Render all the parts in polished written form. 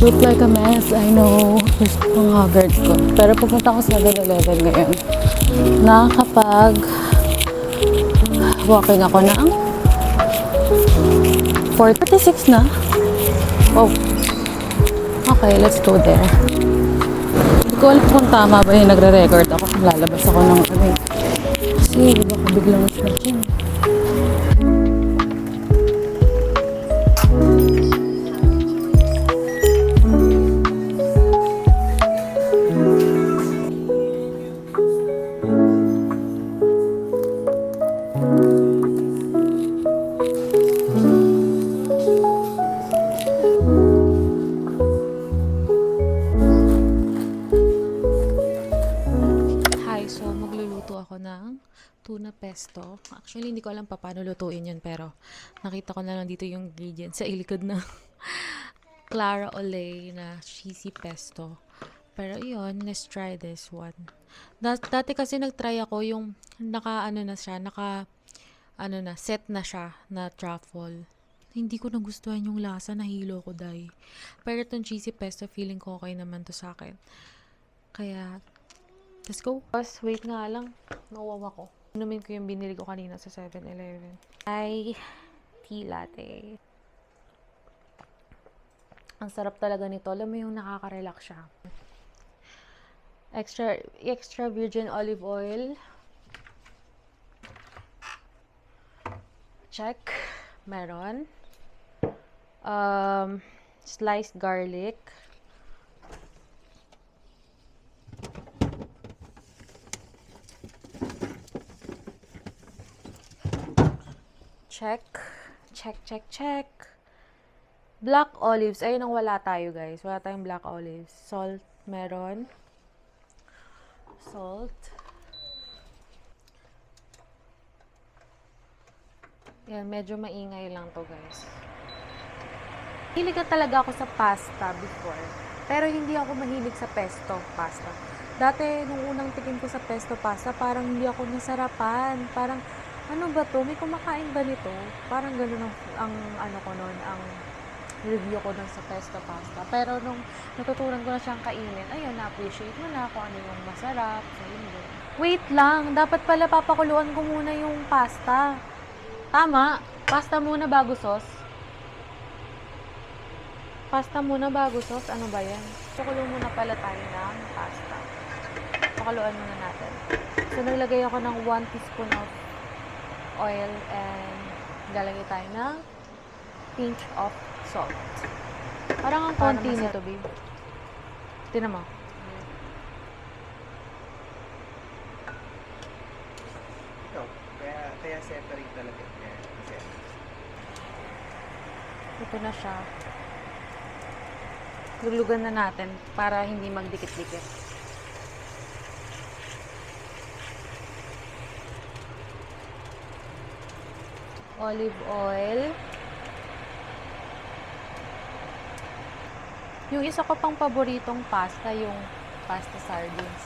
look like a mess, I know. Ang haggard ko. Pero pupunta ako sa 7-Eleven ngayon. Nakakapag walking ako ng 4:36 na. Oh. Okay, let's go there. Hindi ko alam kung tama ba yung nagre-record ako. Lalabas ako ng ano eh. Kasi baka biglang start yun. So, magluluto ako ng tuna pesto. Actually, hindi ko alam pa paano lutuin yun, pero nakita ko na lang dito yung ingredients sa ilikod ng Clara Olay na cheesy pesto. Pero yun, let's try this one. Dati kasi nagtry ako yung set na siya na truffle. Hindi ko nagustuhan yung lasa, nahilo ko dahil. Pero itong cheesy pesto, feeling ko okay naman to sa akin. Kaya, let's go. Wait nga lang. Nawawa ko. Inumin ko yung binili ko kanina sa 7-Eleven. Ay, tea latte. Ang sarap talaga nito. Alam mo yung nakaka-relax siya. Extra virgin olive oil. Check. Meron. Sliced garlic. Check. Black olives. Ayun ang wala tayo, guys. Wala tayong black olives. Salt. Meron. Salt. Yan, medyo maingay lang to, guys. Hilig na talaga ako sa pasta before. Pero hindi ako mahilig sa pesto pasta. Dati, nung unang tikim ko sa pesto pasta, parang hindi ako nasarapan. Parang, ano ba to? May kumakain ba nito? Parang gano'n ang ano ko noon, ang review ko dun sa pesto pasta. Pero nung natutunan ko na siyang kainin, ayun, na-appreciate mo na kung ano yung masarap. So, yun. Wait lang, dapat pala papakuluan ko muna yung pasta. Tama, pasta muna bago sauce. Pasta muna bago sauce, ano ba yan? Pakulo muna pala tayo ng pasta. Pakuluan muna natin. So, naglagay ako ng 1 teaspoon of oil and lalagay tayo ng pinch of salt. Parang ang konti nito, babe. Tingnan mo. Kaya separate talaga. Ito na siya. Lulugan na natin para hindi magdikit-dikit. Olive oil. Yung isa ko pang paboritong pasta, yung pasta sardines.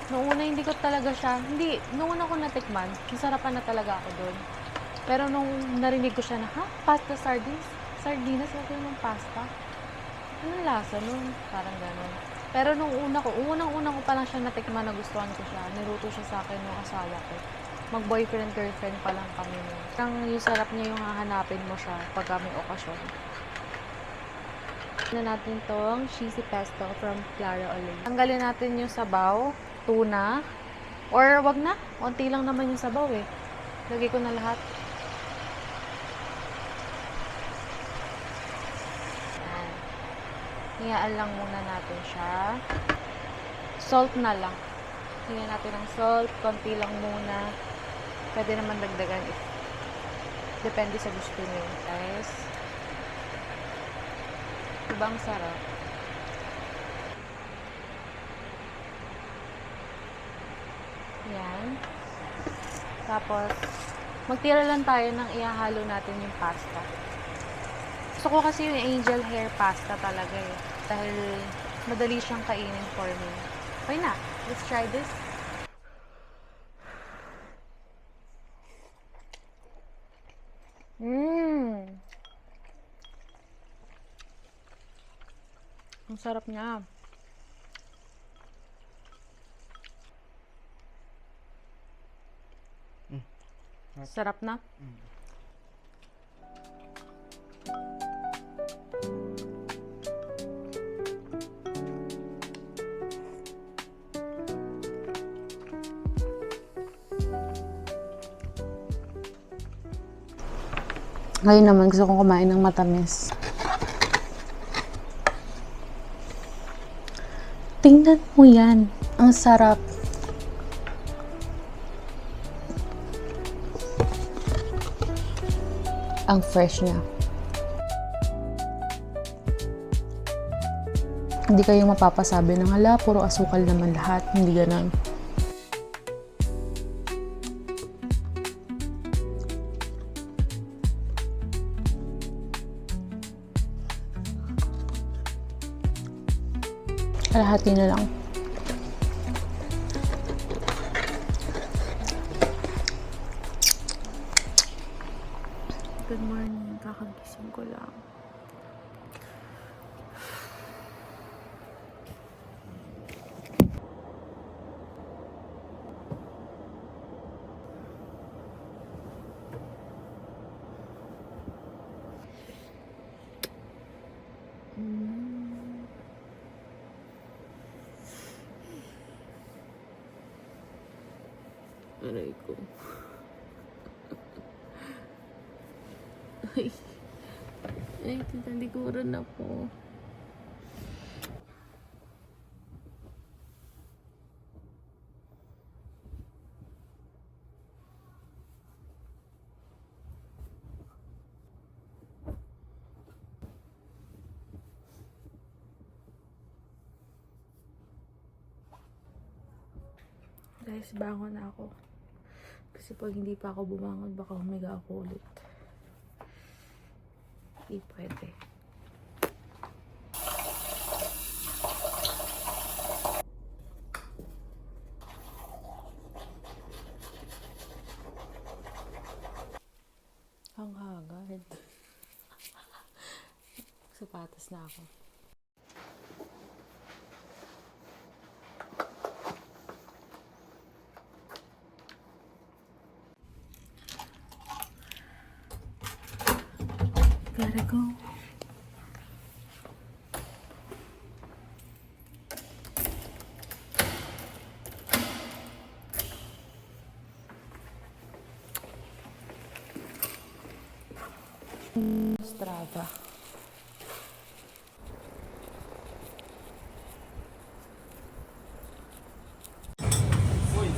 Noong una hindi ko talaga siya, noong una ko natikman, nasarapan na talaga ako doon. Pero nung narinig ko siya na, pasta sardines? Sardinas, okay yung pasta? Anong lasa nun? Parang gano'n. Pero unang-una ko pa lang siya natikman, nagustuhan ko siya. Niluto siya sa akin ng asawa ko. Mag-boyfriend-girlfriend pa lang kami nun. Parang yung sarap niya yung hahanapin mo siya pagka may okasyon. Na natin tong cheesy pesto from Clara Olay. Tanggalin natin yung sabaw, tuna, or wag na, konti lang naman yung sabaw eh. Lagay ko na lahat. Yan. Hiyaan lang muna natin siya. Salt na lang. Hiyaan natin ng salt, konti lang muna. Pwede naman dagdagan if depende sa gusto niyo, guys. Diba ang sarap? Yan. Tapos, magtira lang tayo ng ihahalo natin yung pasta. Gusto ko kasi yung angel hair pasta talaga eh. Dahil madali siyang kainin for me. Okay na, let's try this. Ang sarap niya. Sarap na. Ngayon naman gusto kong kumain ng matamis. Tingnan mo yan. Ang sarap. Ang fresh niya. Hindi kayo mapapasabi ng hala, puro asukal naman lahat. Hindi ganun. Kalahati na lang. Good morning. Kakagising ko lang. Aray ko. Ay, tinalikuran ako. Guys, bangon na ako. Kasi pag hindi pa ako bumangon, baka humiga ako ulit. Hindi pwede. Ang hagad. Sapatos na ako. Gotta go. Strada. Uy,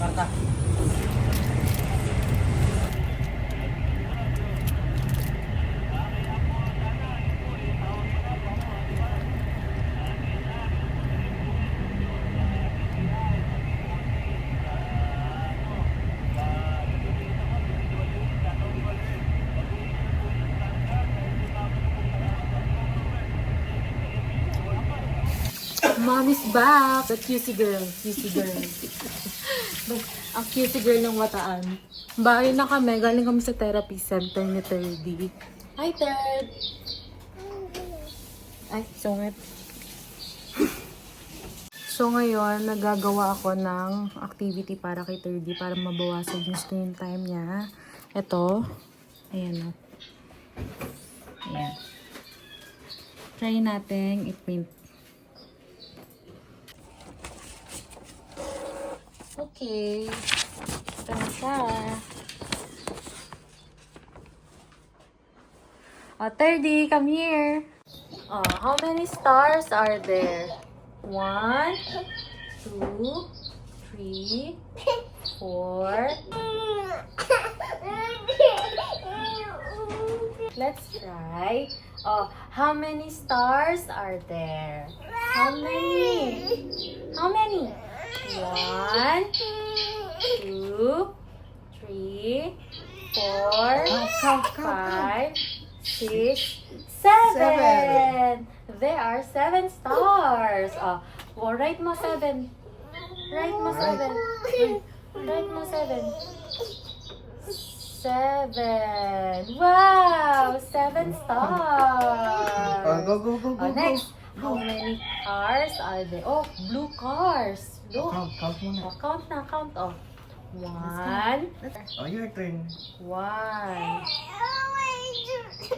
Marta. Mommy's back! The QC girl. QC girl. Ang QC girl ng Wataan. Bahay na kami. Galing kami sa therapy center ni Terdy. Hi, Ted! Ay, sungit. So, ngayon, nagagawa ako ng activity para kay Terdy para mabawasan yung screen time niya. Ito. Ayan o. Ayan. Try natin i-print. Okay. Ito na siya. Oh, Terdy, come here. Oh, how many stars are there? 1, 2, 3, 4. Let's try. Oh, how many stars are there? How many? How many? 1, 2, 3, 4, 5, 6, 7. There are 7 stars. Oh, write mo 7. Write mo 7. Write mo 7. 7. Wow! 7 stars. Go. Oh, next. How many cars are there? Oh, blue cars. Look. Count muna. Oh, count na, count. Oh. One. Oh, your turn. One.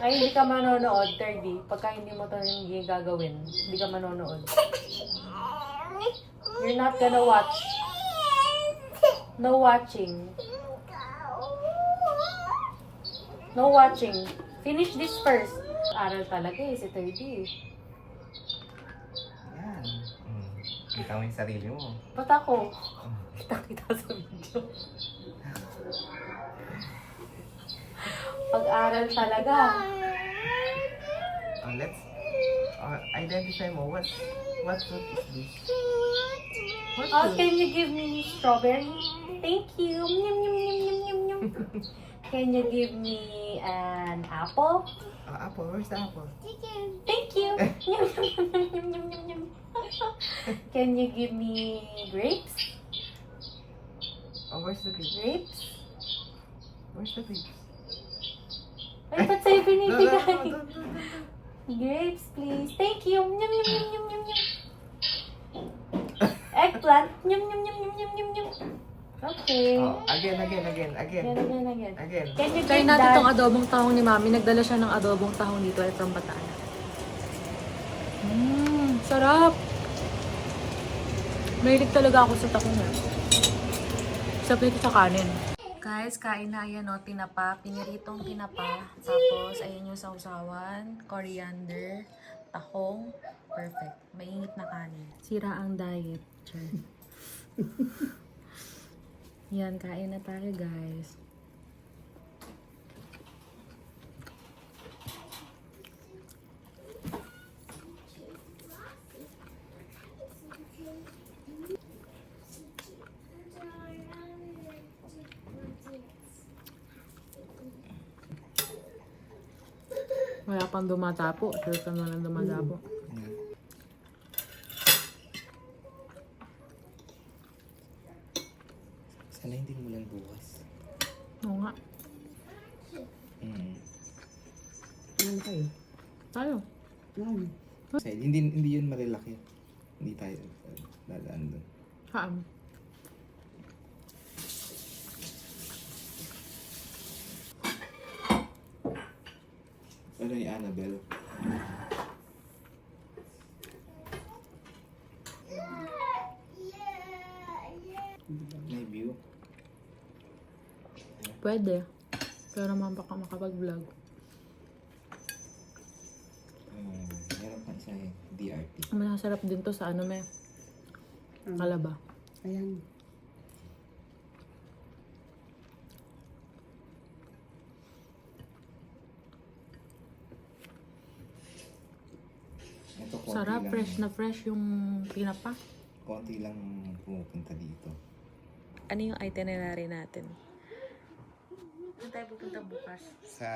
Ay, hindi ka manonood, 30. Pagka hindi mo ito yung gagawin, hindi ka manonood. You're not gonna watch. No watching. No watching. Finish this first. Aral talaga eh, si 30. Yan. Kita mo yung sarili mo. Ba't ako? Kita-kita sa video. Pag-aral talaga. Let's identify mo. What fruit is this? What Oh, fruit? can you give me strawberry? Thank you. Nyum, nyum, nyum, nyum, nyum, nyum. Can you give me an apple? Apple. Where's the apple? Thank you. Nyum, nyum, nyum, nyum, nyum, nyum, nyum. Can you give me grapes? Oh, where's the grapes? Grapes? Where's the grapes? Ay, ba't sa'yo binibigay? No. Grapes, please. Thank you. Nyum, nyum, nyum, nyum, nyum, nyum. Eggplant. Nyum, nyum, nyum, nyum, nyum, nyum, nyum. Okay. Oh, again. Again. Again. Can you Try give natin that? tong adobong tahong ni Mami. Nagdala siya ng adobong tahong dito ay from Bataan. Sarap! Mahilig talaga ako sa tahong eh. Sarap nito sa kanin. Guys, kain na yan o. Tinapa. Piniritong tinapa. Tapos, ayan yung sausawan. Coriander. Tahong. Perfect. Mainit na kanin. Sira ang diet. Char. Yan, kain na tayo guys. Wala pang dumatapo. Sure ka naman dumatapo. Sana hindi mo lang bukas. Oo nga. Ano kayo? Tayo. Ano? Kasi hindi yun malalaki. Hindi tayo dadaan doon. Saan? Ano yung Annabelle? May view. Pwede. Pero naman baka makapag-vlog. Meron pa isa eh. DRT. Masasarap din to sa ano may kalaba. Ayan. Ito, konti Sarap, lang. fresh na fresh yung tinapa. Konti lang pumupunta dito. Ano yung itinerary natin? Saan tayo pupunta bukas? Sa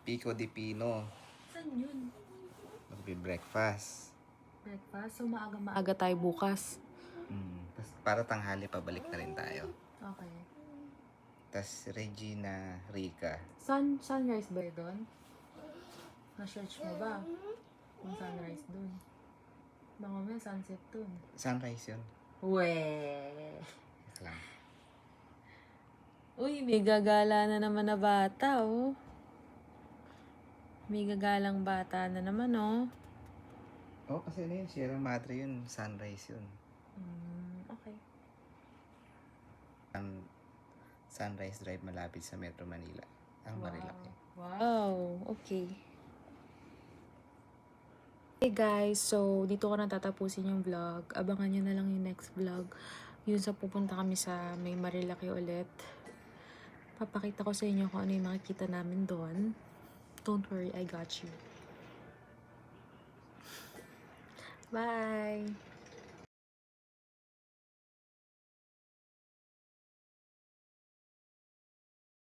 Pico de Pino. Saan yun? Magbe-breakfast. Breakfast? So maaga tayo bukas. Tapos para tanghali pabalik na rin tayo. Okay. Tapos Regina Rica. Sunrise ba doon? Na-search mo ba? Kung sunrise doon. Baka may sunset doon. Sunrise yun. Weh! Teka lang. Uy, may gagala na naman na bata, oh. May gagalang bata na naman, oh. Oh, kasi ano yun, Sierra Madre yun. Sunrise yun. Okay. Ang Sunrise Drive malapit sa Metro Manila. Ang Marilaki. Wow, okay. Hey guys, so dito ko na tatapusin yung vlog. Abangan nyo na lang yung next vlog. Yun sa pupunta kami sa may Marilaki ulit. Papakita ko sa inyo kung ano yung makikita namin doon. Don't worry, I got you. Bye!